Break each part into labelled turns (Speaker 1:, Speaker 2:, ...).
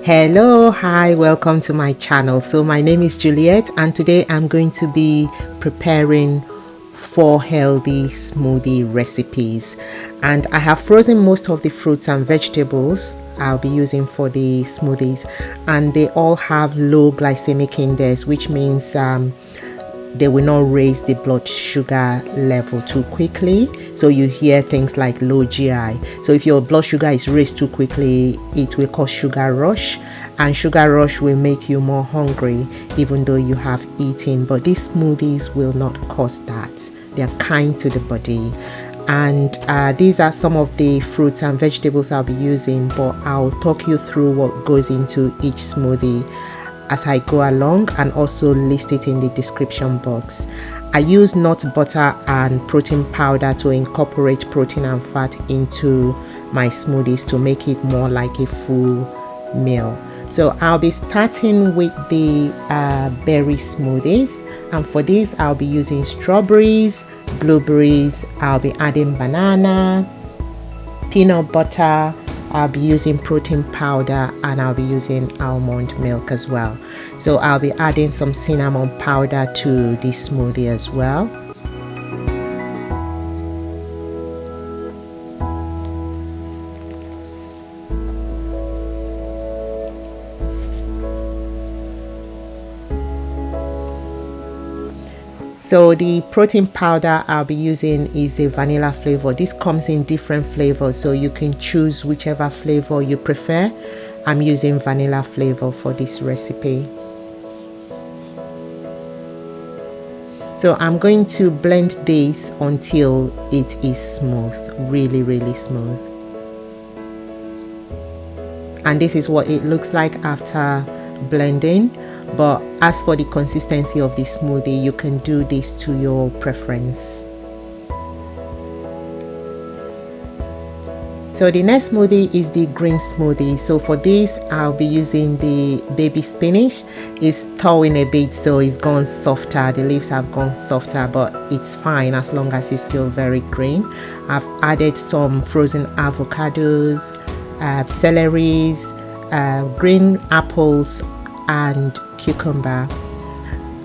Speaker 1: Hello, hi, welcome to my channel. So my name is Juliet and today I'm going to be preparing 4 healthy smoothie recipes, and I have frozen most of the fruits and vegetables I'll be using for the smoothies, and they all have low glycemic index, which means they will not raise the blood sugar level too quickly. So you hear things like low GI. So if your blood sugar is raised too quickly, it will cause sugar rush, and sugar rush will make you more hungry even though you have eaten. But these smoothies will not cause that. They are kind to the body. And these are some of the fruits and vegetables I'll be using, but I'll talk you through what goes into each smoothie as I go along, and also list it in the description box. I use nut butter and protein powder to incorporate protein and fat into my smoothies to make it more like a full meal. So I'll be starting with the berry smoothies, and for this I'll be using strawberries, blueberries, I'll be adding banana, peanut butter, I'll be using protein powder, and I'll be using almond milk as well. So I'll be adding some cinnamon powder to this smoothie as well. So the protein powder I'll be using is a vanilla flavor. This comes in different flavors, so you can choose whichever flavor you prefer. I'm using vanilla flavor for this recipe. So I'm going to blend this until it is smooth, really smooth. And this is what it looks like after blending. But as for the consistency of the smoothie, you can do this to your preference. So the next smoothie is the green smoothie. So for this I'll be using the baby spinach. It's thawing a bit, so it's gone softer, the leaves have gone softer, but it's fine as long as it's still very green. I've added some frozen avocados, celeries, green apples and cucumber,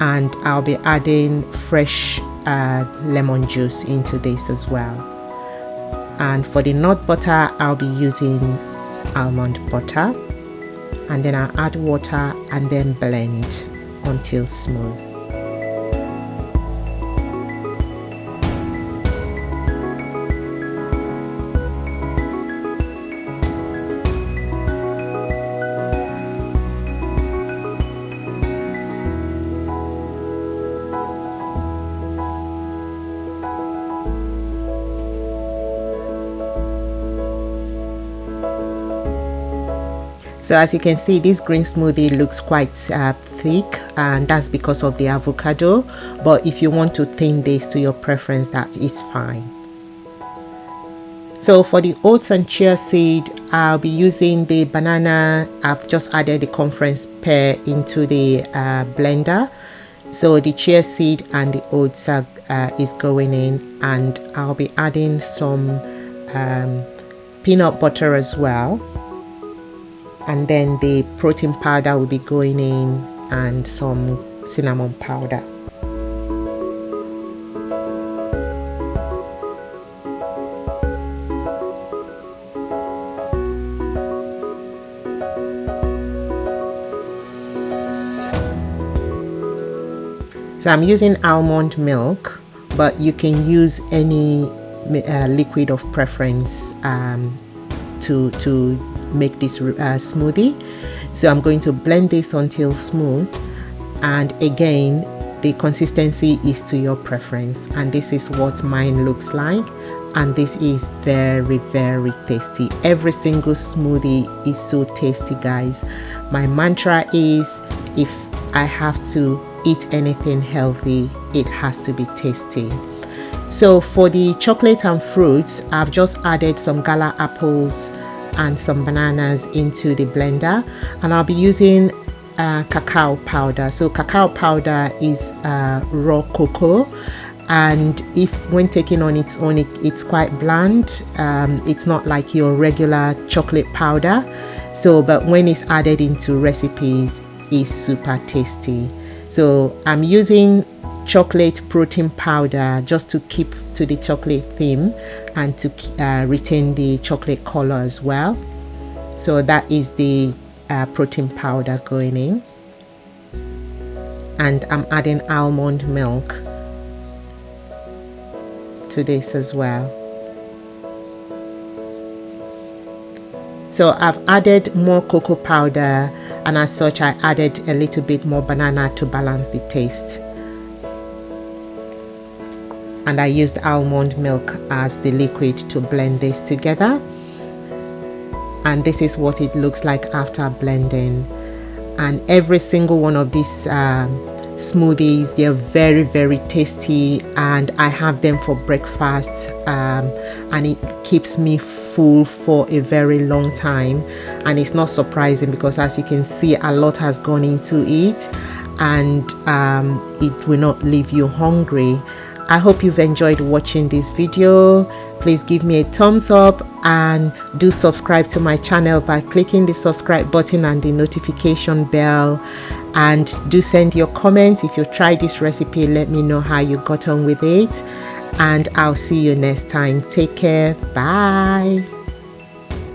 Speaker 1: and I'll be adding fresh lemon juice into this as well. And for the nut butter I'll be using almond butter, and then I'll add water and then blend until smooth. So as you can see, this green smoothie looks quite thick, and that's because of the avocado, but if you want to thin this to your preference, that is fine. So for the oats and chia seed, I'll be using the banana. I've just added the conference pear into the blender. So the chia seed and the oats is going in, and I'll be adding some peanut butter as well. And then the protein powder will be going in, and some cinnamon powder. So I'm using almond milk, but you can use any liquid of preference to make this smoothie. So I'm going to blend this until smooth, and again the consistency is to your preference, and this is what mine looks like, and this is very tasty. Every single smoothie is so tasty, guys. My mantra is, if I have to eat anything healthy, it has to be tasty. So for the chocolate and fruits, I've just added some Gala apples and some bananas into the blender, and I'll be using cacao powder. So cacao powder is raw cocoa, and if when taken on its own, it's quite bland. It's not like your regular chocolate powder. So but when it's added into recipes, it's super tasty. So I'm using chocolate protein powder just to keep to the chocolate theme and to retain the chocolate color as well. So that is the protein powder going in, and I'm adding almond milk to this as well. So I've added more cocoa powder, and as such I added a little bit more banana to balance the taste, and I used almond milk as the liquid to blend this together. And this is what it looks like after blending. And every single one of these smoothies, they're very, very tasty, and I have them for breakfast, and it keeps me full for a very long time. And it's not surprising because, as you can see, a lot has gone into it, and it will not leave you hungry. I hope you've enjoyed watching this video. Please give me a thumbs up and do subscribe to my channel by clicking the subscribe button and the notification bell, and do send your comments. If you tried this recipe, let me know how you got on with it, and I'll see you next time. Take care. Bye.